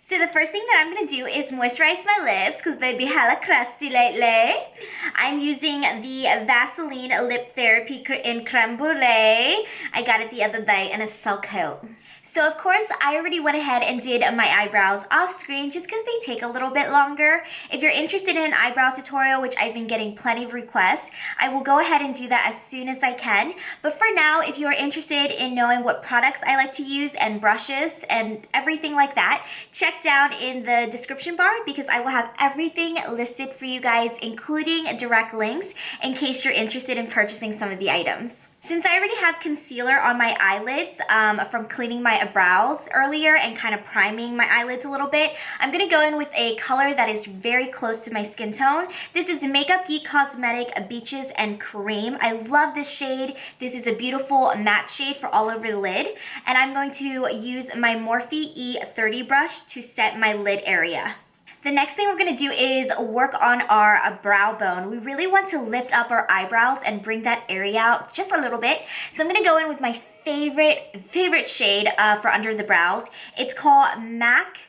So the first thing that I'm going to do is moisturize my lips because they be hella crusty lately. I'm using the Vaseline Lip Therapy in Creme Brulee. I got it the other day and it's so cute. So of course, I already went ahead and did my eyebrows off screen just because they take a little bit longer. If you're interested in an eyebrow tutorial, which I've been getting plenty of requests, I will go ahead and do that as soon as I can. But for now, if you are interested in knowing what products I like to use and brushes and everything like that, check down in the description bar because I will have everything listed for you guys, including direct links in case you're interested in purchasing some of the items. Since I already have concealer on my eyelids from cleaning my brows earlier and kind of priming my eyelids a little bit, I'm going to go in with a color that is very close to my skin tone. This is Makeup Geek Cosmetic Beaches and Cream. I love this shade. This is a beautiful matte shade for all over the lid. And I'm going to use my Morphe E30 brush to set my lid area. The next thing we're going to do is work on our brow bone. We really want to lift up our eyebrows and bring that area out just a little bit. So I'm going to go in with my favorite shade for under the brows. It's called MAC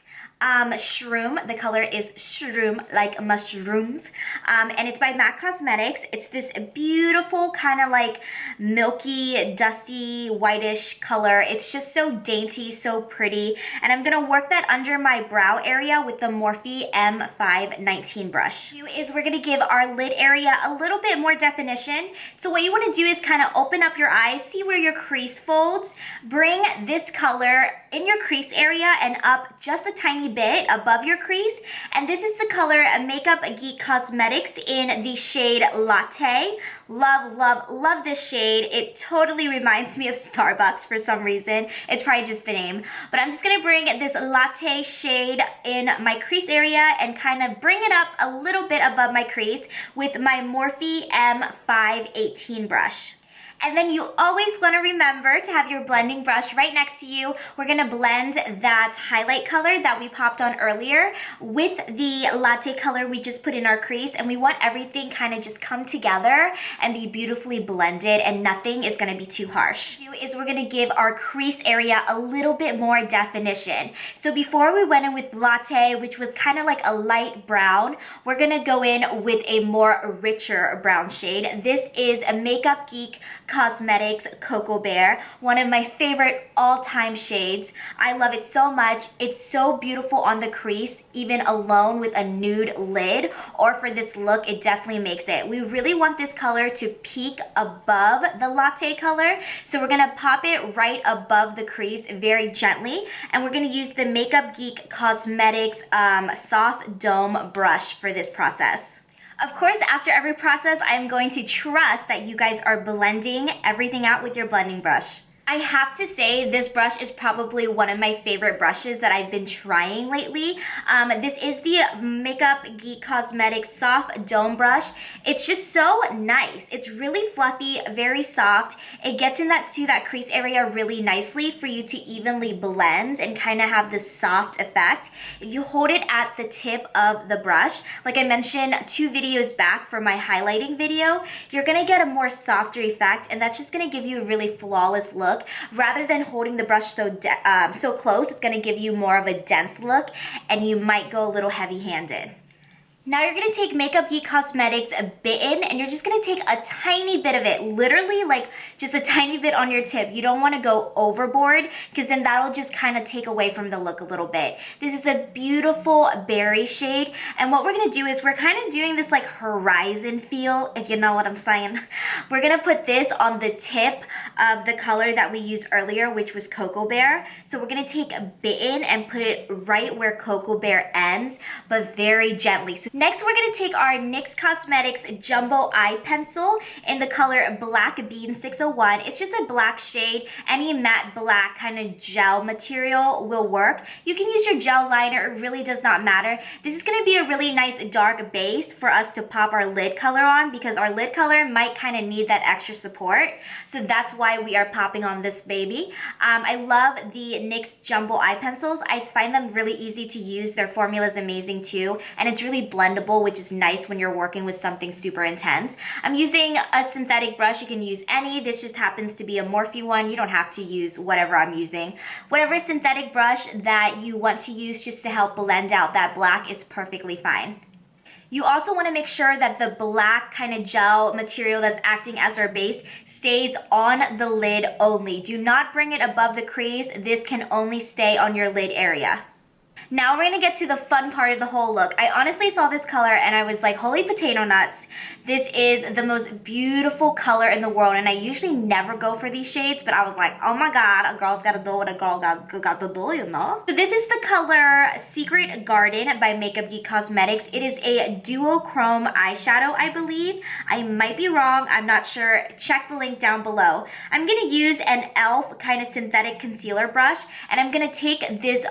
Shroom. The color is Shroom, like mushrooms. And it's by MAC Cosmetics. It's this beautiful kind of like milky, dusty, whitish color. It's just so dainty, so pretty. And I'm gonna work that under my brow area with the Morphe M519 brush. We're gonna give our lid area a little bit more definition. So what you wanna do is kind of open up your eyes, see where your crease folds, bring this color in your crease area and up just a tiny bit above your crease. And this is the color Makeup Geek Cosmetics in the shade Latte. Love this shade. It totally reminds me of Starbucks for some reason. It's probably just the name. But I'm just gonna bring this Latte shade in my crease area and kind of bring it up a little bit above my crease with my Morphe M518 brush. And then you always want to remember to have your blending brush right next to you. We're going to blend that highlight color that we popped on earlier with the latte color we just put in our crease. And we want everything kind of just come together and be beautifully blended and nothing is going to be too harsh. We're going to give our crease area a little bit more definition. So before we went in with latte, which was kind of like a light brown, we're going to go in with a more richer brown shade. This is a Makeup Geek Cosmetics Cocoa Bear, one of my favorite all-time shades. I love it so much. It's so beautiful on the crease, even alone with a nude lid, or for this look, it definitely makes it. We really want this color to peak above the latte color, so we're gonna pop it right above the crease very gently, and we're gonna use the Makeup Geek Cosmetics Soft Dome brush for this process. Of course, after every process, I'm going to trust that you guys are blending everything out with your blending brush. I have to say this brush is probably one of my favorite brushes that I've been trying lately. This is the Makeup Geek Cosmetics Soft Dome brush. It's just so nice. It's really fluffy, very soft. It gets in to that crease area really nicely for you to evenly blend and kind of have this soft effect. If you hold it at the tip of the brush, like I mentioned 2 videos back for my highlighting video, you're gonna get a more softer effect and that's just gonna give you a really flawless look. Rather than holding the brush so close, it's going to give you more of a dense look and you might go a little heavy-handed. Now you're going to take Makeup Geek Cosmetics Bitten and you're just going to take a tiny bit of it, literally like just a tiny bit on your tip. You don't want to go overboard because then that'll just kind of take away from the look a little bit. This is a beautiful berry shade and what we're going to do is we're kind of doing this like horizon feel, if you know what I'm saying. We're going to put this on the tip of the color that we used earlier, which was Cocoa Bear. So we're going to take Bitten and put it right where Cocoa Bear ends, but very gently. So next, we're going to take our NYX Cosmetics Jumbo Eye Pencil in the color Black Bean 601. It's just a black shade. Any matte black kind of gel material will work. You can use your gel liner. It really does not matter. This is going to be a really nice dark base for us to pop our lid color on because our lid color might kind of need that extra support. So that's why we are popping on this baby. I love the NYX Jumbo Eye Pencils. I find them really easy to use. Their formula is amazing too. And it's really blended blendable, which is nice when you're working with something super intense. I'm using a synthetic brush. You can use any. This just happens to be a Morphe one. You don't have to use whatever I'm using. Whatever synthetic brush that you want to use just to help blend out that black is perfectly fine. You also want to make sure that the black kind of gel material that's acting as our base stays on the lid only. Do not bring it above the crease. This can only stay on your lid area. Now we're gonna get to the fun part of the whole look. I honestly saw this color and I was like, holy potato nuts. This is the most beautiful color in the world, and I usually never go for these shades, but I was like, oh my god, a girl's gotta do what a girl got to do, you know? So this is the color Secret Garden by Makeup Geek Cosmetics. It is a duochrome eyeshadow, I believe. I might be wrong, I'm not sure. Check the link down below. I'm gonna use an e.l.f. kind of synthetic concealer brush, and I'm gonna take this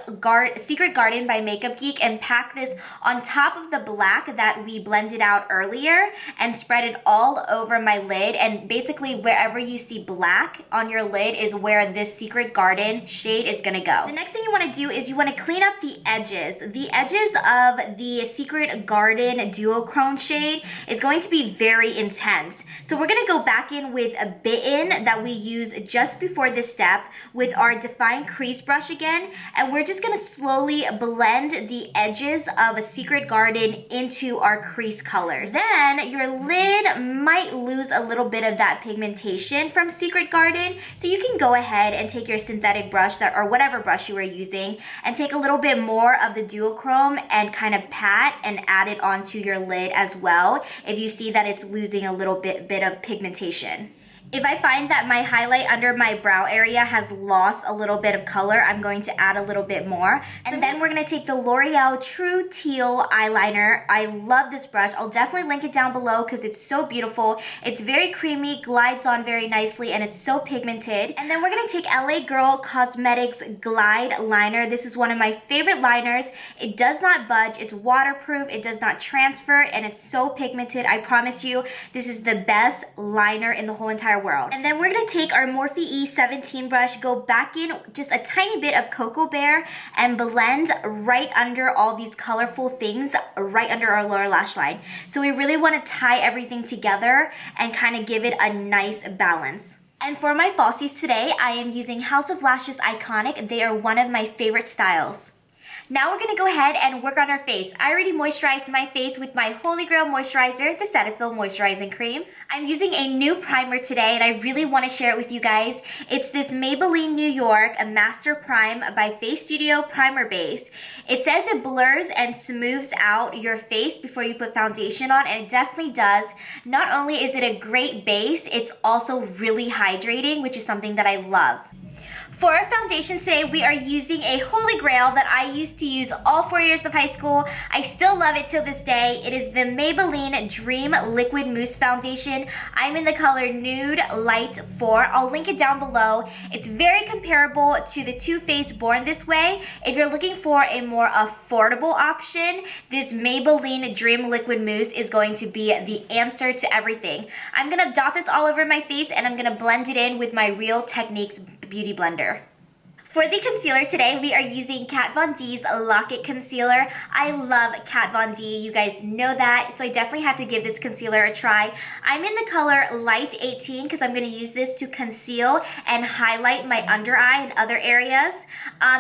Secret Garden by Makeup Geek and pack this on top of the black that we blended out earlier and spread it all over my lid. And basically wherever you see black on your lid is where this Secret Garden shade is gonna go. The next thing you wanna do is you wanna clean up the edges. The edges of the Secret Garden duochrome shade is going to be very intense. So we're gonna go back in with a Bitten that we used just before this step with our Define Crease brush again, and we're just gonna slowly blend the edges of a Secret Garden into our crease colors. Then your lid might lose a little bit of that pigmentation from Secret Garden, so you can go ahead and take your synthetic brush or whatever brush you were using and take a little bit more of the duochrome and kind of pat and add it onto your lid as well if you see that it's losing a little bit of pigmentation. If I find that my highlight under my brow area has lost a little bit of color, I'm going to add a little bit more. And then we're going to take the L'Oreal True Teal eyeliner. I love this brush. I'll definitely link it down below because it's so beautiful. It's very creamy, glides on very nicely, and it's so pigmented. And then we're going to take LA Girl Cosmetics Glide Liner. This is one of my favorite liners. It does not budge. It's waterproof. It does not transfer, and it's so pigmented. I promise you, this is the best liner in the whole entire world. And then we're gonna take our Morphe E17 brush, go back in just a tiny bit of Cocoa Bear and blend right under all these colorful things, right under our lower lash line. So we really wanna tie everything together and kind of give it a nice balance. And for my falsies today, I am using House of Lashes Iconic. They are one of my favorite styles. Now we're gonna go ahead and work on our face. I already moisturized my face with my Holy Grail moisturizer, the Cetaphil Moisturizing Cream. I'm using a new primer today and I really wanna share it with you guys. It's this Maybelline New York, a Master Prime by Face Studio Primer Base. It says it blurs and smooths out your face before you put foundation on, and it definitely does. Not only is it a great base, it's also really hydrating, which is something that I love. For our foundation today, we are using a Holy Grail that I used to use all 4 years of high school. I still love it till this day. It is the Maybelline Dream Liquid Mousse Foundation. I'm in the color Nude Light 4. I'll link it down below. It's very comparable to the Too Faced Born This Way. If you're looking for a more affordable option, this Maybelline Dream Liquid Mousse is going to be the answer to everything. I'm gonna dot this all over my face and I'm gonna blend it in with my Real Techniques Beauty Blender. For the concealer today, we are using Kat Von D's Lock It Concealer. I love Kat Von D, you guys know that, so I definitely had to give this concealer a try. I'm in the color Light 18 because I'm going to use this to conceal and highlight my under eye and other areas.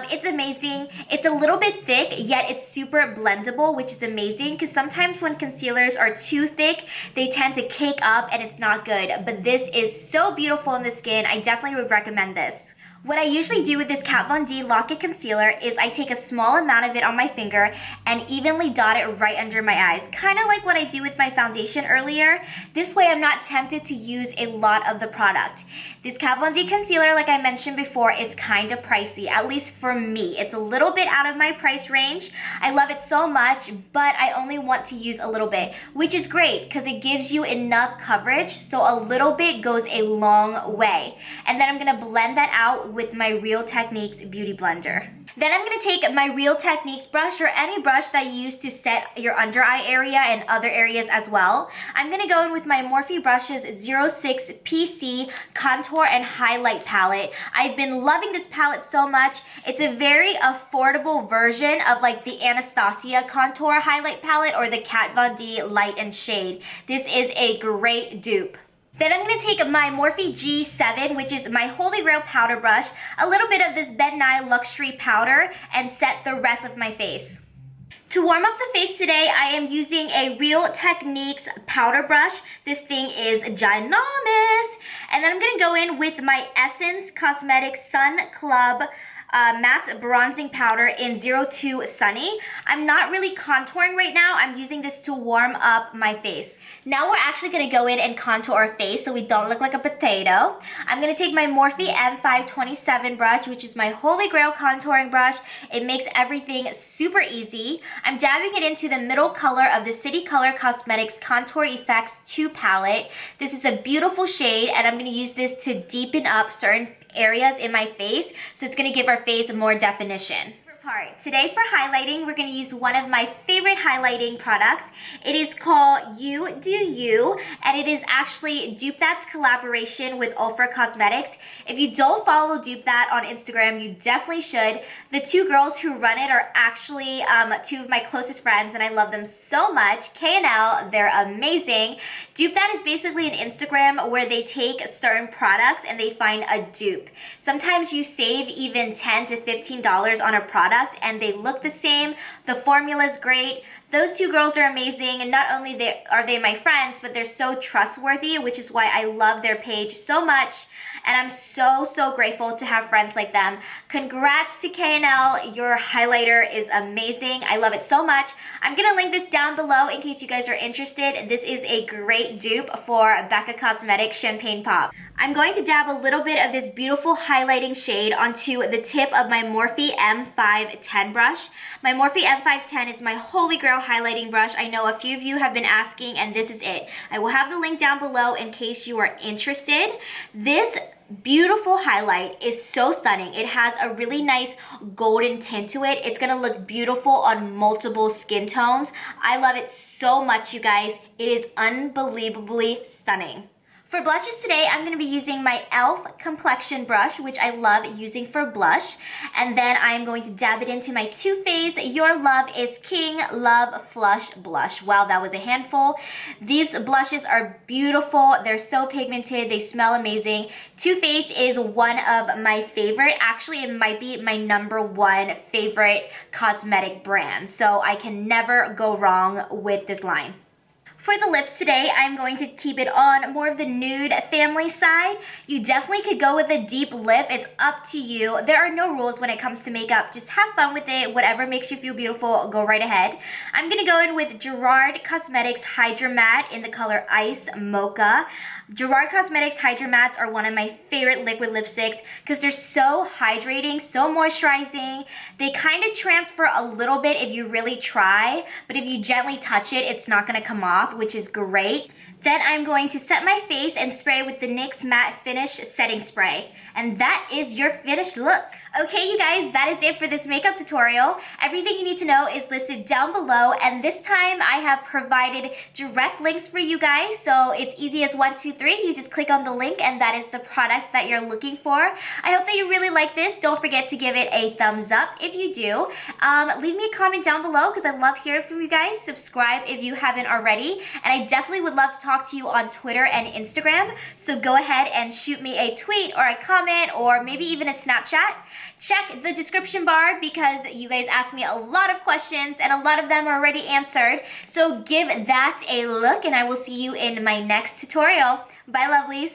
It's amazing. It's a little bit thick, yet it's super blendable, which is amazing because sometimes when concealers are too thick, they tend to cake up and it's not good. But this is so beautiful in the skin. I definitely would recommend this. What I usually do with this Kat Von D Lock It Concealer is I take a small amount of it on my finger and evenly dot it right under my eyes. Kind of like what I do with my foundation earlier. This way I'm not tempted to use a lot of the product. This Kat Von D Concealer, like I mentioned before, is kind of pricey, at least for me. It's a little bit out of my price range. I love it so much, but I only want to use a little bit, which is great because it gives you enough coverage, so a little bit goes a long way. And then I'm going to blend that out with my Real Techniques Beauty Blender. Then I'm going to take my Real Techniques brush, or any brush that you use to set your under eye area and other areas as well. I'm going to go in with my Morphe Brushes 06 PC Contour and Highlight Palette. I've been loving this palette so much. It's a very affordable version of like the Anastasia Contour Highlight Palette or the Kat Von D Light and Shade. This is a great dupe. Then I'm going to take my Morphe G7, which is my Holy Grail powder brush, a little bit of this Nye Luxary Powder, and set the rest of my face. To warm up the face today, I am using a Real Techniques powder brush. This thing is ginormous. And then I'm going to go in with my Essence Cosmetics Sun Club matte bronzing powder in 02 Sunny. I'm not really contouring right now. I'm using this to warm up my face. Now we're actually going to go in and contour our face so we don't look like a potato. I'm going to take my Morphe M527 brush, which is my Holy Grail contouring brush. It makes everything super easy. I'm dabbing it into the middle color of the City Color Cosmetics Contour Effects 2 palette. This is a beautiful shade, and I'm going to use this to deepen up certain areas in my face, so it's going to give our face more definition. Today for highlighting, we're going to use one of my favorite highlighting products. It is called You Do You, and it is actually Dupe That's collaboration with Ulfra Cosmetics. If you don't follow Dupe That on Instagram, you definitely should. The two girls who run it are actually two of my closest friends, and I love them so much. K and L, they're amazing. Dupe That is basically an Instagram where they take certain products and they find a dupe. Sometimes you save even $10 to $15 on a product, and they look the same. The formula is great. Those two girls are amazing, and not only are they my friends, but they're so trustworthy, which is why I love their page so much, and I'm so grateful to have friends like them. Congrats to K&L, your highlighter is amazing. I love it so much. I'm gonna link this down below in case you guys are interested. This is a great dupe for Becca Cosmetics Champagne Pop. I'm going to dab a little bit of this beautiful highlighting shade onto the tip of my Morphe M510 brush. My Morphe M510 is my Holy Grail highlighting brush. I know a few of you have been asking, and this is it. I will have the link down below in case you are interested. This beautiful highlight is so stunning. It has a really nice golden tint to it. It's gonna look beautiful on multiple skin tones. I love it so much, you guys. It is unbelievably stunning. For blushes today, I'm going to be using my e.l.f. complexion brush, which I love using for blush. And then I'm going to dab it into my Too Faced Your Love is King Love Flush Blush. Wow, that was a handful. These blushes are beautiful. They're so pigmented. They smell amazing. Too Faced is one of my favorite. Actually, it might be my #1 favorite cosmetic brand. So I can never go wrong with this line. For the lips today, I'm going to keep it on more of the nude family side. You definitely could go with a deep lip. It's up to you. There are no rules when it comes to makeup. Just have fun with it. Whatever makes you feel beautiful, go right ahead. I'm going to go in with Gerard Cosmetics Hydra Matte in the color Ice Mocha. Gerard Cosmetics Hydra Mattes are one of my favorite liquid lipsticks because they're so hydrating, so moisturizing. They kind of transfer a little bit if you really try, but if you gently touch it, it's not going to come off, which is great. Then I'm going to set my face and spray with the NYX Matte Finish Setting Spray. And that is your finished look. Okay, you guys, that is it for this makeup tutorial. Everything you need to know is listed down below, and this time I have provided direct links for you guys, so it's easy as 1, 2, 3. You just click on the link, and that is the product that you're looking for. I hope that you really like this. Don't forget to give it a thumbs up if you do. Leave me a comment down below because I love hearing from you guys. Subscribe if you haven't already, and I definitely would love to talk to you on Twitter and Instagram, so go ahead and shoot me a tweet or a comment or maybe even a Snapchat. Check the description bar because you guys asked me a lot of questions and a lot of them are already answered. So give that a look, and I will see you in my next tutorial. Bye, lovelies.